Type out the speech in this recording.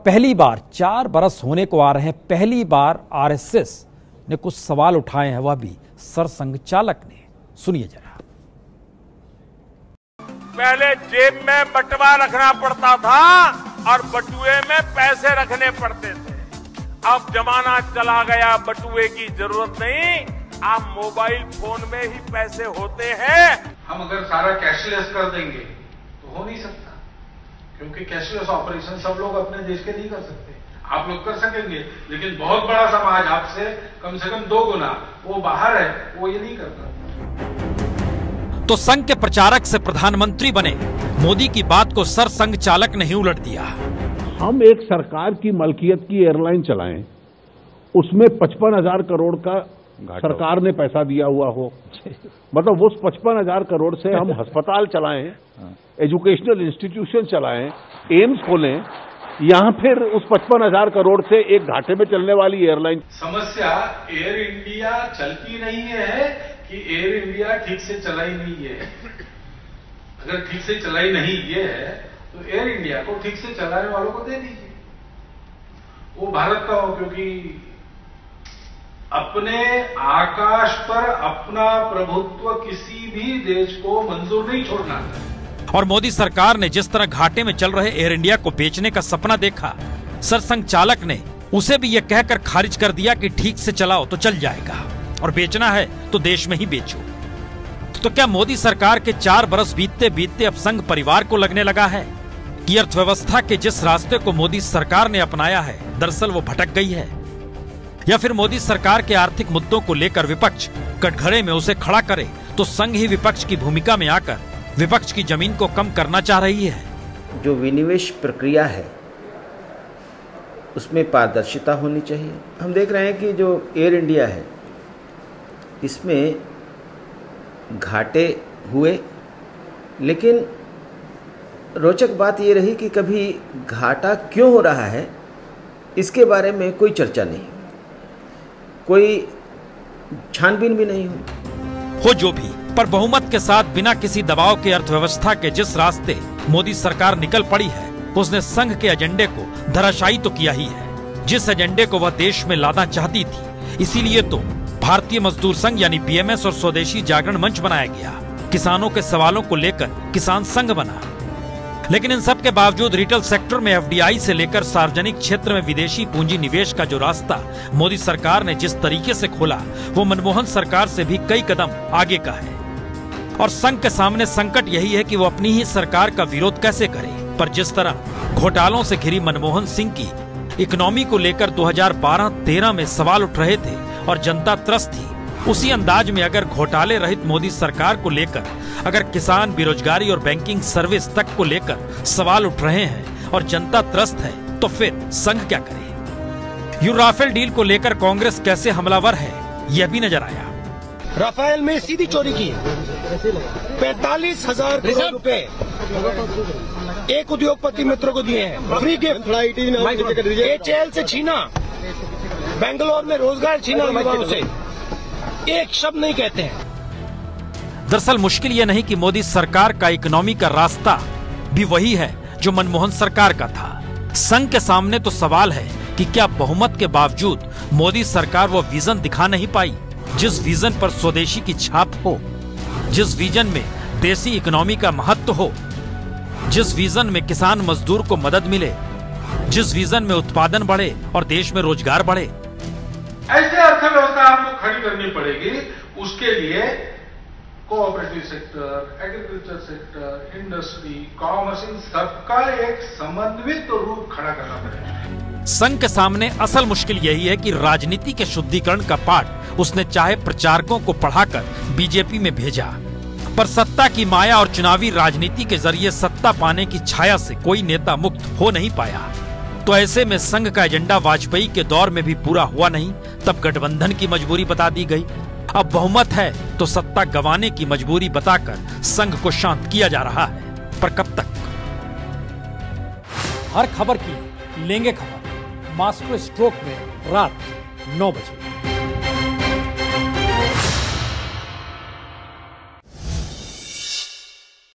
पहली बार 4 बरस होने को आ रहे हैं, पहली बार आरएसएस ने कुछ सवाल उठाए हैं, वह भी सरसंघ चालक ने। सुनिए जरा। पहले जेब में बटुआ रखना पड़ता था और बटुए में पैसे रखने पड़ते थे। अब जमाना चला गया, बटुए की जरूरत नहीं, आप मोबाइल फोन में ही पैसे होते हैं। हम अगर सारा कैशलेस कर देंगे तो हो नहीं सकता, क्योंकि कैशलेस ऑपरेशन सब लोग अपने देश के नहीं कर सकते। आप लोग कर सकेंगे, लेकिन बहुत बड़ा समाज आपसे कम से कम 2 गुना वो बाहर है, वो ये नहीं करता। तो संघ के प्रचारक से प्रधानमंत्री बने मोदी की बात को सरसंघ चालक ने ही उलट दिया। हम एक सरकार की मलकियत की एयरलाइन चलाएं, उसमें 55,000 करोड़ का सरकार ने पैसा दिया हुआ हो, मतलब उस 55,000 करोड़ से हम अस्पताल चलाएं, एजुकेशनल इंस्टीट्यूशन चलाएं, एम्स खोलें, यहां फिर उस 55,000 करोड़ से एक घाटे में चलने वाली एयरलाइन। समस्या एयर इंडिया चलती नहीं है कि एयर इंडिया ठीक से चलाई नहीं है। अगर ठीक से चलाई नहीं ये है तो एयर इंडिया को ठीक से चलाने वालों को दे दीजिए, वो भारत का हो, क्योंकि अपने आकाश पर अपना प्रभुत्व किसी भी देश को मंजूर नहीं छोड़ना है। और मोदी सरकार ने जिस तरह घाटे में चल रहे एयर इंडिया को बेचने का सपना देखा, सरसंघ चालक ने उसे भी यह कहकर खारिज कर दिया कि ठीक से चलाओ तो चल जाएगा और बेचना है तो देश में ही बेचो। तो क्या मोदी सरकार के 4 बरस बीतते बीतते अब संघ परिवार को लगने लगा है कि अर्थव्यवस्था के जिस रास्ते को मोदी सरकार ने अपनाया है दरअसल वो भटक गई है? या फिर मोदी सरकार के आर्थिक मुद्दों को लेकर विपक्ष कटघरे में उसे खड़ा करे तो संघ ही विपक्ष की भूमिका में आकर विपक्ष की जमीन को कम करना चाह रही है? जो विनिवेश प्रक्रिया है उसमें पारदर्शिता होनी चाहिए। हम देख रहे हैं कि जो एयर इंडिया है इसमें घाटे हुए, लेकिन रोचक बात ये रही कि कभी घाटा क्यों हो रहा है इसके बारे में कोई चर्चा नहीं, कोई छानबीन भी नहीं हो जो भी, पर बहुमत के साथ बिना किसी दबाव के अर्थव्यवस्था के जिस रास्ते मोदी सरकार निकल पड़ी है उसने संघ के एजेंडे को धराशायी तो किया ही है, जिस एजेंडे को वह देश में लाना चाहती थी। इसीलिए तो भारतीय मजदूर संघ यानी बीएमएस और स्वदेशी जागरण मंच बनाया गया, किसानों के सवालों को लेकर किसान संघ बना। लेकिन इन सब के बावजूद रिटेल सेक्टर में एफडीआई से लेकर सार्वजनिक क्षेत्र में विदेशी पूंजी निवेश का जो रास्ता मोदी सरकार ने जिस तरीके से खोला वो मनमोहन सरकार से भी कई कदम आगे का है। और संघ के सामने संकट यही है कि वो अपनी ही सरकार का विरोध कैसे करे। पर जिस तरह घोटालों से घिरी मनमोहन सिंह की इकोनॉमी को लेकर 2012-13 में सवाल उठ रहे थे और जनता त्रस्त थी, उसी अंदाज में अगर घोटाले रहित मोदी सरकार को लेकर, अगर किसान, बेरोजगारी और बैंकिंग सर्विस तक को लेकर सवाल उठ रहे हैं और जनता त्रस्त है, तो फिर संघ क्या करे? यूं राफेल डील को लेकर कांग्रेस कैसे हमलावर है यह भी नजर आया। राफेल में सीधी चोरी की 45,000 करोड़ रुपए एक उद्योगपति मित्र को दिए हैं, फ्री गिफ्ट। HAL से छीना, बेंगलोर में रोजगार छीना युवाओं से, एक शब्द नहीं कहते हैं। दरअसल मुश्किल यह नहीं कि मोदी सरकार का इकोनॉमी का रास्ता भी वही है जो मनमोहन सरकार का था। संघ के सामने तो सवाल है कि क्या बहुमत के बावजूद मोदी सरकार वो विजन दिखा नहीं पाई जिस विजन पर स्वदेशी की छाप हो, जिस विजन में देसी इकोनॉमी का महत्व हो, जिस विजन में किसान मजदूर को मदद मिले, जिस विजन में उत्पादन बढ़े और देश में रोजगार बढ़े। ऐसे अर्थव्यवस्था आपको खड़ी करनी पड़ेगी। उसके लिए cooperative sector, agriculture sector, industry, commerce, इन सबका एक समन्वित रूप खड़ा करना पड़ेगा। संघ के सामने असल मुश्किल यही है कि राजनीति के शुद्धिकरण का पाठ उसने चाहे प्रचारकों को पढ़ाकर बीजेपी में भेजा, पर सत्ता की माया और चुनावी राजनीति के जरिए सत्ता पाने की छाया से कोई नेता मुक्त हो नहीं पाया। तो ऐसे में संघ का एजेंडा वाजपेयी के दौर में भी पूरा हुआ नहीं, तब गठबंधन की मजबूरी बता दी गई। अब बहुमत है तो सत्ता गंवाने की मजबूरी बताकर संघ को शांत किया जा रहा है, पर कब तक? हर खबर की लेंगे खबर मास्टर स्ट्रोक में रात 9 बजे।